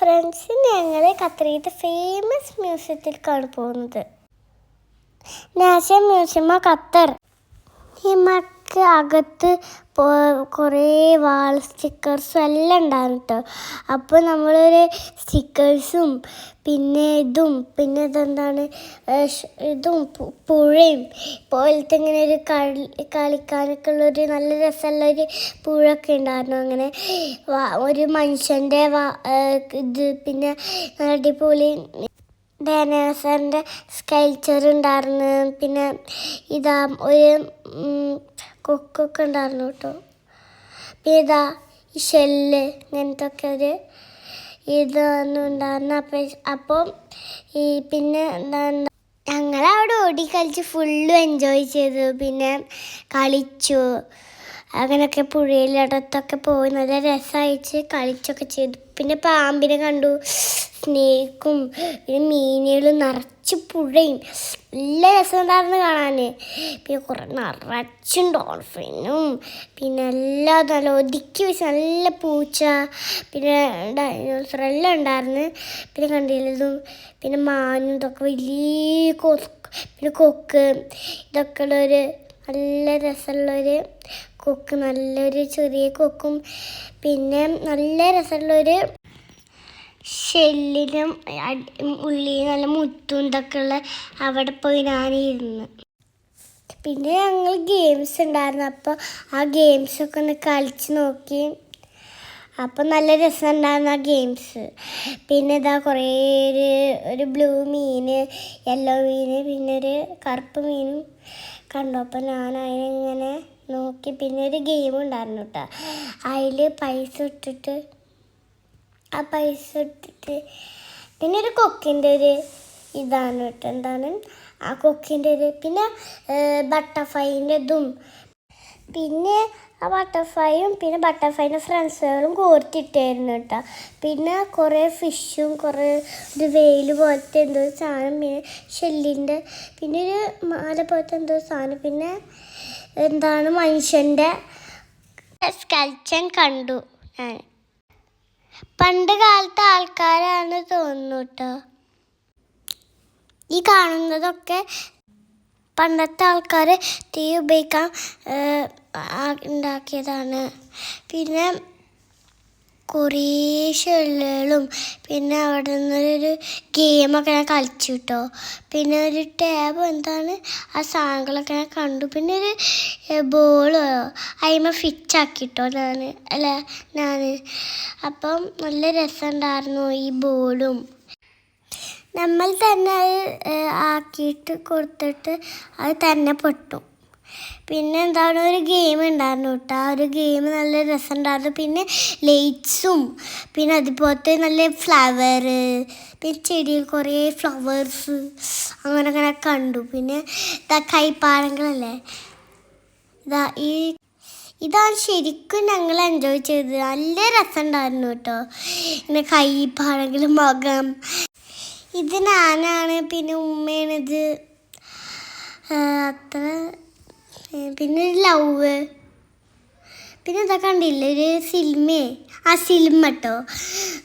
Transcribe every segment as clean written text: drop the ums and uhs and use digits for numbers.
Friends, ഞങ്ങൾ ഖത്തറിലത്തെ famous മ്യൂസിയത്തിലേക്കാണ് പോകുന്നത്. National museum Qatar. നമുക്ക് അകത്ത് കുറേ വാൾ സ്റ്റിക്കേഴ്സും എല്ലാം ഉണ്ടാകും കേട്ടോ. അപ്പോൾ നമ്മളൊരു സ്റ്റിക്കേഴ്സും പിന്നെ ഇതെന്താണ് പുഴയും പോലത്തെ ഇങ്ങനെ ഒരു കളിക്കാനൊക്കെ ഉള്ളൊരു നല്ല രസമുള്ളൊരു പുഴയൊക്കെ ഉണ്ടായിരുന്നു. അങ്ങനെ ഒരു മനുഷ്യൻ്റെ ഇത് പിന്നെ അടിപൊളി ഡൈനോസറിൻ്റെ സ്കൾപ്ചർ ഉണ്ടായിരുന്നു. പിന്നെ ഒരു കൊക്കൊക്കെ ഉണ്ടായിരുന്നു കേട്ടോ. പിന്നെ ഈ ഷെല്ല് ഇങ്ങനത്തെ ഒക്കെ ഒരു ഇതൊന്നും ഉണ്ടായിരുന്നു. അപ്പം പിന്നെ ഞങ്ങളവിടെ ഓടിക്കളിച്ച് ഫുള്ളും എൻജോയ് ചെയ്തു. പിന്നെ കളിച്ചു, അങ്ങനെയൊക്കെ പുഴയിലടത്തൊക്കെ പോയി നല്ല രസമായിട്ട് കളിച്ചൊക്കെ ചെയ്തു. പിന്നെ പാമ്പിനെ കണ്ടു, സ്നേക്കും പിന്നെ മീനുകളും നിറച്ച് പുഴയും നല്ല രസമുണ്ടായിരുന്നു കാണാൻ. പിന്നെ കുറേ നിറച്ചും ഡോൾഫിനും പിന്നെ എല്ലാം നല്ല ഒതുക്കി വെച്ച് നല്ല പൂച്ച പിന്നെ ഡൈനോസർ എല്ലാം ഉണ്ടായിരുന്നു. പിന്നെ കണ്ടില്ലതും പിന്നെ മാനും ഇതൊക്കെ വലിയ പിന്നെ കൊക്ക് ഇതൊക്കെ ഉള്ളൊരു നല്ല രസമുള്ളൊരു കൊക്ക്, നല്ലൊരു ചെറിയ കൊക്കും പിന്നെ നല്ല രസമുള്ളൊരു ഷെല്ലിനും ഉള്ളിൽ നല്ല മുത്തും ഇതൊക്കെ ഉള്ള അവിടെ പോയി ഞാനിരുന്നു. പിന്നെ ഞങ്ങൾ ഗെയിംസ് ഉണ്ടായിരുന്നു. അപ്പോൾ ആ ഗെയിംസൊക്കെ ഒന്ന് കളിച്ച് നോക്കി. അപ്പം നല്ല രസമുണ്ടായിരുന്നു ആ ഗെയിംസ്. പിന്നെ കുറേ ഒരു ബ്ലൂ മീൻ, യെല്ലോ മീൻ പിന്നെ ഒരു കറുപ്പ് മീനും കണ്ടു. അപ്പം ഞാൻ അതിനിങ്ങനെ നോക്കി. പിന്നെ ഒരു ഗെയിം ഉണ്ടായിരുന്നു കേട്ടോ. അതിൽ പൈസ ഇട്ടിട്ട് പിന്നെ ഒരു കൊക്കിൻ്റെ ഒരു ഇതാണ് കേട്ടോ. എന്താണ് ആ കൊക്കിൻ്റെ ഒരു പിന്നെ ബട്ടർഫ്ലൈൻ്റെ ഇതും പിന്നെ ആ ബട്ടർഫ്ലൈയും പിന്നെ ബട്ടർഫ്ലൈൻ്റെ ഫ്രണ്ട്സുകളും കോർത്തിട്ടായിരുന്നു കേട്ടോ. പിന്നെ കുറേ ഫിഷും കുറേ ഒരു വെയിൽ പോലത്തെ എന്തോ സാധനം പിന്നെ ഷെല്ലിൻ്റെ പിന്നെ ഒരു മാല പോലത്തെ എന്തോ സാധനം പിന്നെ എന്താണ് മനുഷ്യൻ്റെ സ്കൾപ്ചർ കണ്ടു ഞാൻ. പണ്ട് കാലത്തെ ആൾക്കാരാണ് തോന്നുന്നു കേട്ടോ. ഈ കാണുന്നതൊക്കെ പണ്ടത്തെ ആൾക്കാർ തീ ഉപയോഗിക്കാൻ ഉണ്ടാക്കിയതാണ്. പിന്നെ കുറേ ഷെല്ലുകളും പിന്നെ അവിടെ നിന്നൊരു ഗെയിമൊക്കെ ഞാൻ കളിച്ചു കേട്ടോ. പിന്നെ ഒരു ടാബ് എന്താണ് ആ സാധനങ്ങളൊക്കെ ഞാൻ കണ്ടു. പിന്നെ ഒരു ബോള് അതിന്മേൽ ഫിറ്റാക്കിട്ടോ ഞാൻ. അപ്പം നല്ല രസമുണ്ടായിരുന്നു ഈ ബോളും. നമ്മൾ തന്നെ അത് ആക്കിയിട്ട് കൊടുത്തിട്ട് അത് തന്നെ പൊട്ടും. പിന്നെ എന്താണ് ഒരു ഗെയിം ഉണ്ടായിരുന്നു കേട്ടോ. ആ ഒരു ഗെയിം നല്ല രസമുണ്ടായിരുന്നു. പിന്നെ ലൈറ്റ്സും പിന്നെ അതുപോലത്തെ നല്ല ഫ്ലവർ പിന്നെ ചെടിയിൽ കുറേ ഫ്ലവേഴ്സ് അങ്ങനെ കണ്ടു. പിന്നെ കൈപ്പാടങ്ങളല്ലേ ഇതാണ് ശരിക്കും ഞങ്ങൾ എൻജോയ് ചെയ്തത്. നല്ല രസമുണ്ടായിരുന്നു കേട്ടോ. പിന്നെ കൈപ്പാടങ്ങളും മുഖം ഇത് ഞാനാണ് പിന്നെ ഉമ്മയാണിത്. അത്ര പിന്നെ ഒരു ലവ് പിന്നെ ഇതൊക്കെ കണ്ടില്ലേ ഒരു സിനിമ കേട്ടോ.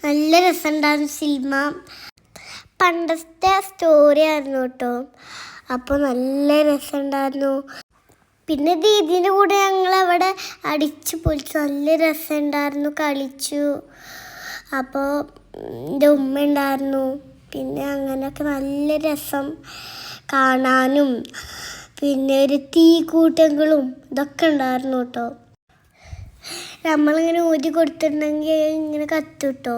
നല്ല രസമുണ്ടായിരുന്നു സിനിമ. പണ്ടത്തെ സ്റ്റോറി ആയിരുന്നു കേട്ടോ. അപ്പോൾ നല്ല രസമുണ്ടായിരുന്നു. പിന്നെ ദീദീൻ്റെ കൂടെ ഞങ്ങളവിടെ അടിച്ചു പൊളിച്ചു നല്ല രസമുണ്ടായിരുന്നു, കളിച്ചു. അപ്പോൾ എൻ്റെ ഉമ്മ ഉണ്ടായിരുന്നു. പിന്നെ അങ്ങനെയൊക്കെ നല്ല രസം കാണാനും പിന്നെ ഒരു തീക്കൂട്ടങ്ങളും ഇതൊക്കെ ഉണ്ടായിരുന്നു കേട്ടോ. നമ്മളിങ്ങനെ ഊതി കൊടുത്തിട്ടുണ്ടെങ്കിൽ ഇങ്ങനെ കത്തും കേട്ടോ.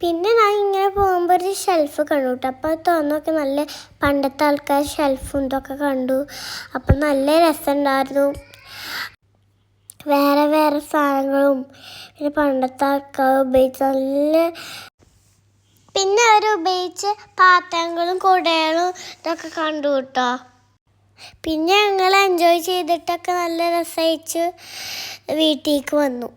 പിന്നെ ഞാൻ ഇങ്ങനെ പോകുമ്പോൾ ഒരു ഷെൽഫ് കണ്ടു കേട്ടോ. അപ്പോൾ അത് തുറന്നൊക്കെ നല്ല പണ്ടത്തെ ആൾക്കാർ ഷെൽഫും ഇതൊക്കെ കണ്ടു. അപ്പം നല്ല രസമുണ്ടായിരുന്നു. വേറെ സാധനങ്ങളും പിന്നെ പണ്ടത്തെ ആൾക്കാർ ഉപയോഗിച്ച പിന്നെ അവർ ഉപയോഗിച്ച പാത്രങ്ങളും കുടകളും ഇതൊക്കെ കണ്ടു കേട്ടോ. പിന്നെ ഞങ്ങൾ എൻജോയ് ചെയ്തിട്ടൊക്കെ നല്ല രസമായിട്ട് വീട്ടിലേക്ക് വന്നു.